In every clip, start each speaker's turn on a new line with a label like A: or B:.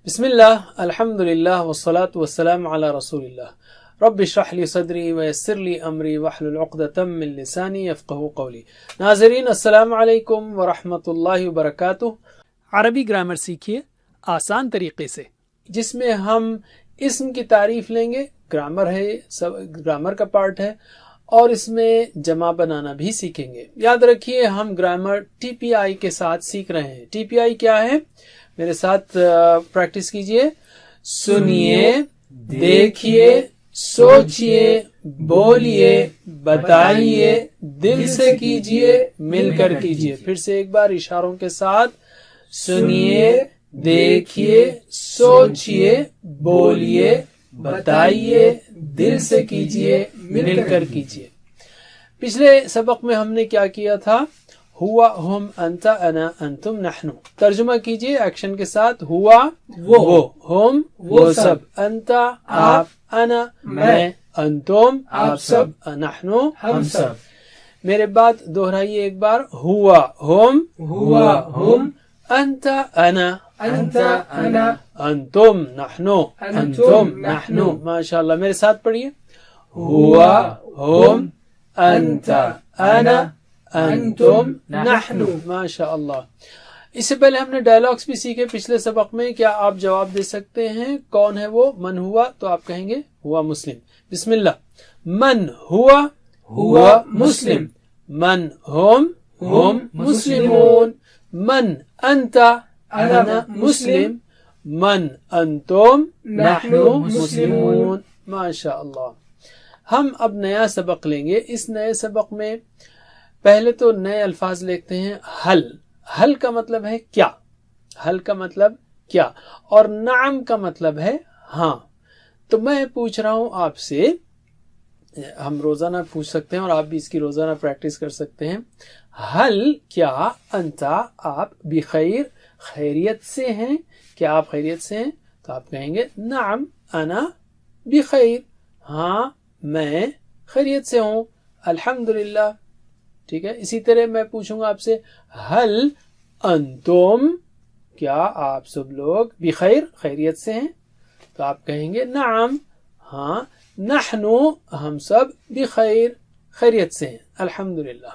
A: بسم اللہ الحمد للہ والصلاة والسلام علی رسول اللہ رب اشرح لی صدری ویسر لی امری واحلل عقدۃ من لسانی یفقہوا قولی۔ ناظرین السلام علیکم ورحمۃ اللہ وبرکاتہ۔ عربی گرامر سیکھیے آسان طریقے سے، جس میں ہم اسم کی تعریف لیں گے۔ گرامر ہے، گرامر کا پارٹ ہے، اور اس میں جمع بنانا بھی سیکھیں گے۔ یاد رکھیے ہم گرامر ٹی پی آئی کے ساتھ سیکھ رہے ہیں۔ ٹی پی آئی کیا ہے؟ میرے ساتھ پریکٹس کیجئے۔ سنیے، دیکھیے، سوچئے، بولیے، بتائیے، دل سے کیجئے، مل کر کیجئے۔ پھر سے ایک بار اشاروں کے ساتھ، سنیے، دیکھیے، سوچئے، بولیے، بتائیے، دل سے کیجئے، مل کر کیجئے۔ پچھلے سبق میں ہم نے کیا کیا تھا؟ ہوا، ہم، انت، انا، انتم، نحن۔ ترجمہ کیجئے ایکشن کے ساتھ۔ ہوا وہ، ہم وہ سب، انت آپ، انا میں، انتم آپ سب، نحن ہم سب۔ میرے بعد دہرائیے ایک بار۔ ہوا ہم،
B: ہوا ہم،
A: انت انا،
B: انت انا،
A: انتم نحن، انتم نحن۔ ماشاء اللہ، میرے ساتھ پڑھیے۔ ہوا ہم، انت انا، انتم نحن۔ ماشاء اللہ۔ اس سے پہلے ہم نے ڈائلاگس بھی سیکھے پچھلے سبق میں۔ کیا آپ جواب دے سکتے ہیں کون ہے وہ؟ من ہوا تو آپ کہیں گے ہوا مسلم۔ بسم اللہ۔ من ہوا، ہوا مسلم۔ من ہم مسلمون۔ من انت، انا مسلم۔ من انتم، نحن مسلمون۔ ماشاء اللہ۔ ہم اب نیا سبق لیں گے۔ اس نئے سبق میں پہلے تو نئے الفاظ لکھتے ہیں۔ حل، حل کا مطلب ہے کیا، حل کا مطلب کیا، اور نعم کا مطلب ہے ہاں۔ تو میں پوچھ رہا ہوں آپ سے، ہم روزانہ پوچھ سکتے ہیں اور آپ بھی اس کی روزانہ پریکٹس کر سکتے ہیں۔ حل، کیا، انتا آپ، بخیر، خیریت سے ہیں، کیا آپ خیریت سے ہیں؟ تو آپ کہیں گے نعم انا بخیر، ہاں میں خیریت سے ہوں، الحمدللہ۔ ٹھیک ہے، اسی طرح میں پوچھوں گا آپ سے، حل انتم، کیا آپ سب لوگ بخیر، خیریت سے ہیں؟ تو آپ کہیں گے نعم، ہاں، نحن ہم سب بخیر، خیریت سے ہیں، الحمدللہ۔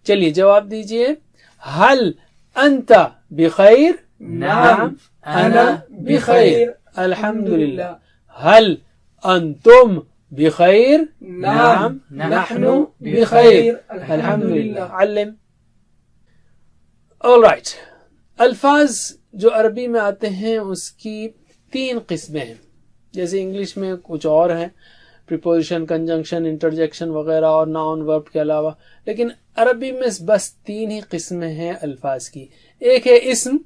A: چلیے جواب دیجئے۔ حل انت بخیر؟
B: نعم انا بخیر،
A: الحمدللہ۔ حل انتم بخیر؟
B: نعم نحن بخیر،
A: الحمدللہ۔ علم۔ all right، الفاظ جو عربی میں آتے ہیں اس کی 3 قسمیں ہیں۔ جیسے انگلش میں کچھ اور ہیں، پریپوزیشن، کنجنکشن، انٹرجیکشن وغیرہ، اور ناؤن ورب کے علاوہ، لیکن عربی میں بس 3 ہی قسمیں ہیں الفاظ کی۔ ایک ہے اسم،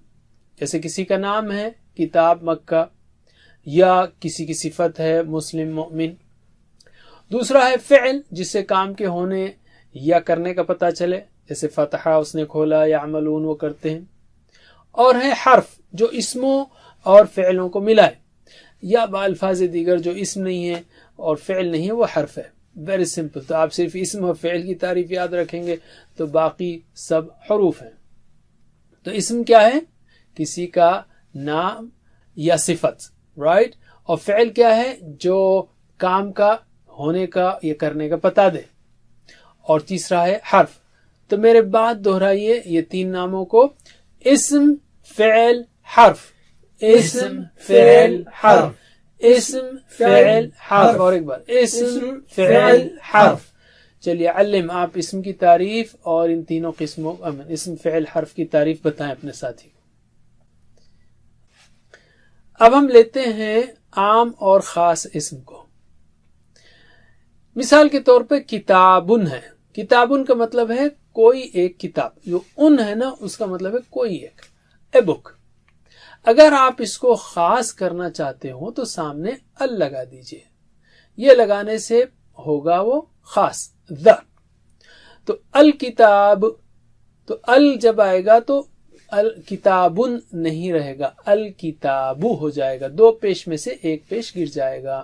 A: جیسے کسی کا نام ہے، کتاب، مکہ، یا کسی کی صفت ہے، مسلم، مؤمن۔ دوسرا ہے فعل، جس سے کام کے ہونے یا کرنے کا پتہ چلے، جیسے فتحہ اس نے کھولا، یا عملون وہ کرتے ہیں۔ اور ہے حرف، جو اسموں اور فعلوں کو ملائے، یا الفاظ دیگر جو اسم نہیں ہے اور فعل نہیں ہے، وہ حرف ہے۔ Very simple. تو آپ صرف اسم اور فعل کی تعریف یاد رکھیں گے تو باقی سب حروف ہیں۔ تو اسم کیا ہے؟ کسی کا نام یا صفت، رائٹ۔ اور فعل کیا ہے؟ جو کام کا ہونے کا یا کرنے کا پتہ دے۔ اور تیسرا ہے حرف۔ تو میرے بعد دہرائیے یہ 3 ناموں کو۔ اسم، فعل، حرف۔ اسم، فعل، حرف۔ اسم، فعل، حرف۔ اور ایک بار، اسم، فعل، حرف۔ چلیے علم، آپ اسم کی تعریف اور ان تینوں قسموں، اسم، فعل، حرف کی تعریف بتائیں اپنے ساتھی کو۔ اب ہم لیتے ہیں عام اور خاص اسم کو۔ مثال کے طور پہ کتابن ہے۔ کتابن کا مطلب ہے کوئی ایک کتاب، جو ان ہے نا اس کا مطلب ہے کوئی ایک، اے بک۔ اگر آپ اس کو خاص کرنا چاہتے ہو تو سامنے ال لگا دیجئے، یہ لگانے سے ہوگا وہ خاص، the۔ تو الکتاب، تو ال جب آئے گا تو الکتابن نہیں رہے گا، الکتابو ہو جائے گا، 2 پیش میں سے 1 پیش گر جائے گا۔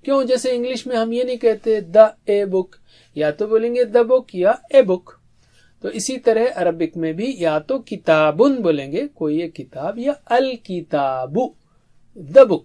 A: کیوں؟ جیسے انگلش میں ہم یہ نہیں کہتے دا اے بک، یا تو بولیں گے دا بک یا اے بک۔ تو اسی طرح عربک میں بھی یا تو کتابن بولیں گے کوئی ایک کتاب، یا الکتابو the book,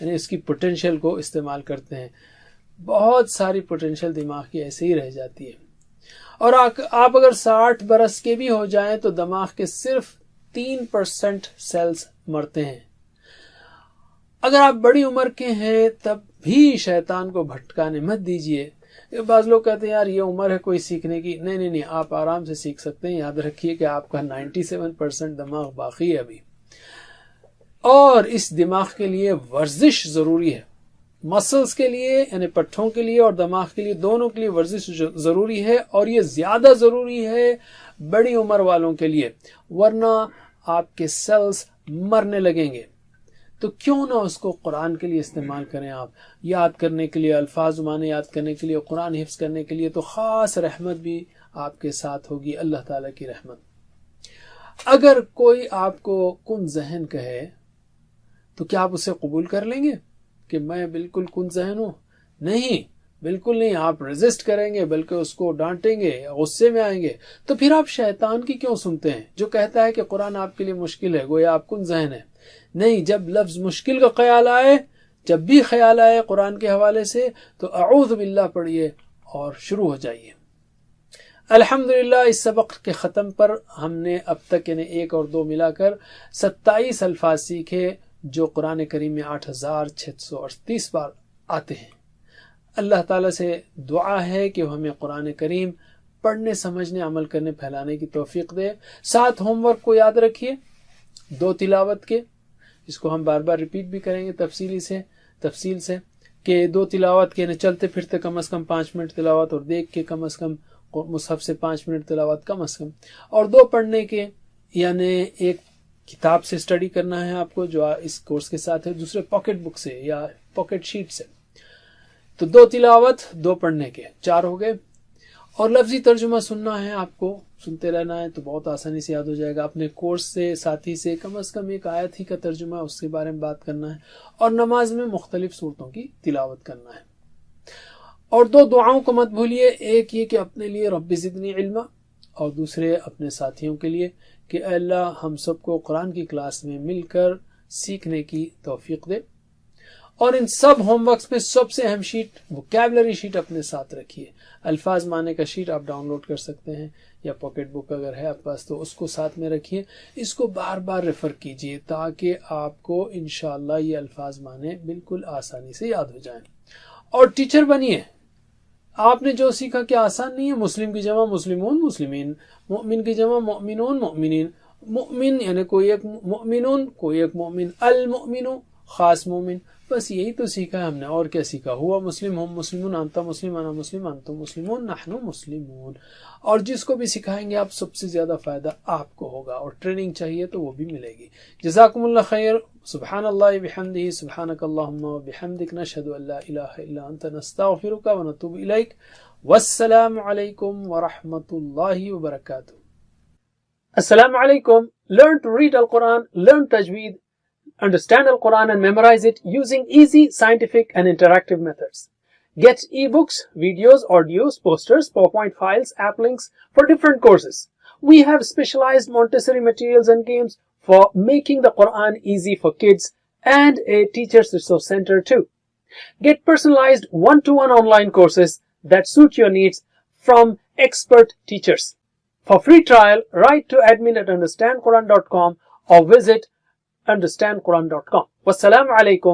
A: یعنی اس کی پوٹینشیل کو استعمال کرتے ہیں. بہت ساری پوٹینشیل دماغ کی ایسے ہی رہ جاتی ہے. اور آپ اگر 60 برس کے بھی ہو جائیں تو دماغ کے صرف 3% سیلز مرتے ہیں. اگر آپ بڑی عمر کے ہیں تب بھی شیطان کو بھٹکانے مت دیجیے. بعض لوگ کہتے ہیں یار یہ عمر ہے کوئی سیکھنے کی. نہیں، آپ آرام سے سیکھ سکتے ہیں. یاد رکھیے کہ آپ کا 97% دماغ باقی ہے ابھی. اور اس دماغ کے لیے ورزش ضروری ہے. مسلز کے لیے یعنی پٹھوں کے لیے اور دماغ کے لیے دونوں کے لیے ورزش ضروری ہے. اور یہ زیادہ ضروری ہے بڑی عمر والوں کے لیے، ورنہ آپ کے سیلز مرنے لگیں گے. تو کیوں نہ اس کو قرآن کے لیے استعمال کریں. آپ یاد کرنے کے لیے، الفاظ معنی یاد کرنے کے لیے، قرآن حفظ کرنے کے لیے تو خاص رحمت بھی آپ کے ساتھ ہوگی، اللہ تعالیٰ کی رحمت. اگر کوئی آپ کو کن ذہن کہے تو کیا آپ اسے قبول کر لیں گے کہ میں بالکل کن ذہن ہوں؟ نہیں، بالکل نہیں. آپ ریزسٹ کریں گے، بلکہ اس کو ڈانٹیں گے، غصے میں آئیں گے. تو پھر آپ شیطان کی کیوں سنتے ہیں جو کہتا ہے کہ قرآن آپ کے لیے مشکل ہے، گویا آپ کن ذہن ہیں؟ نہیں، جب لفظ مشکل کا خیال آئے، جب بھی خیال آئے قرآن کے حوالے سے تو اعوذ باللہ پڑھیے اور شروع ہو جائیے. الحمدللہ اس سبق کے ختم پر ہم نے اب تک یعنی 1 اور 2 ملا کر 27 الفاظ سیکھے جو قرآن کریم میں 8638 بار آتے ہیں. اللہ تعالیٰ سے دعا ہے کہ وہ ہمیں قرآن کریم پڑھنے، سمجھنے، عمل کرنے، پھیلانے کی توفیق دے. 7 ہوم ورک کو یاد رکھیے، 2 تلاوت کے، اس کو ہم بار بار ریپیٹ بھی کریں گے تفصیل سے کہ 2 تلاوت کے یعنی چلتے پھرتے کم از کم 5 منٹ تلاوت، اور دیکھ کے کم از کم مصحف سے 5 منٹ تلاوت کم از کم، اور 2 پڑھنے کے یعنی ایک کتاب سے اسٹڈی کرنا ہے آپ کو جو اس کورس کے ساتھ ہے، دوسرے پاکٹ بک سے یا پاکٹ شیٹ سے. تو 2 تلاوت، 2 پڑھنے کے، 4 ہو گئے. اور لفظی ترجمہ سننا ہے آپ کو، سنتے رہنا ہے تو بہت آسانی سے یاد ہو جائے گا. اپنے کورس سے ساتھی سے کم از کم ایک آیت ہی کا ترجمہ اس کے بارے میں بات کرنا ہے. اور نماز میں مختلف صورتوں کی تلاوت کرنا ہے. اور 2 دعاؤں کو مت بھولیے، ایک یہ کہ اپنے لیے رب زدنی علما، اور دوسرے اپنے ساتھیوں کے لیے کہ اے اللہ ہم سب کو قرآن کی کلاس میں مل کر سیکھنے کی توفیق دے. اور ان سب ہوم ورکس میں سب سے اہم شیٹ ووکیبلری شیٹ اپنے ساتھ رکھیے. الفاظ معنی کا شیٹ آپ ڈاؤن لوڈ کر سکتے ہیں یا پاکٹ بک اگر ہے آپ پاس تو اس کو ساتھ میں رکھیے. اس کو بار بار ریفر کیجیے تاکہ آپ کو انشاءاللہ یہ الفاظ معنی بالکل آسانی سے یاد ہو جائیں. اور ٹیچر بنیے. آپ نے جو سیکھا کیا آسان نہیں ہے. مسلم کی جمع مسلمون مسلمین، مؤمن کی جمع مؤمنون مؤمنین. مؤمن یعنی کوئی ایک مؤمنون، کوئی ایک مؤمن، المؤمن خاص مومن. بس یہی تو سیکھا ہے ہم نے، اور کیا سیکھا. ہوا مسلم ہم مسلمون، انت مسلم انا مسلم انتم مسلمون نحن مسلمون. اور جس کو بھی سکھائیں گے آپ سب سے زیادہ فائدہ آپ کو ہوگا. اور ٹریننگ چاہیے تو وہ بھی ملے گی. جزاکم اللہ خیر. سبحان اللہ بحمدہ، سبحانک اللہم وبحمدک، نشہد ان لا الہ الا انت، نستغفرک ونتوب الیک. والسلام علیکم ورحمۃ اللہ وبرکاتہ. السلام علیکم. Learn to read Al-Quran, learn tajweed, understand Al-Quran and memorize it using easy, scientific and interactive methods. Get ebooks, videos, audios, posters, PowerPoint files, app links for different courses. We have specialized Montessori materials and games for making the Quran easy for kids and a teacher's resource center too. Get personalized one-to-one online courses that suit your needs from expert teachers. For free trial, write to admin@understandquran.com or visit understandquran.com. Wassalamu alaikum.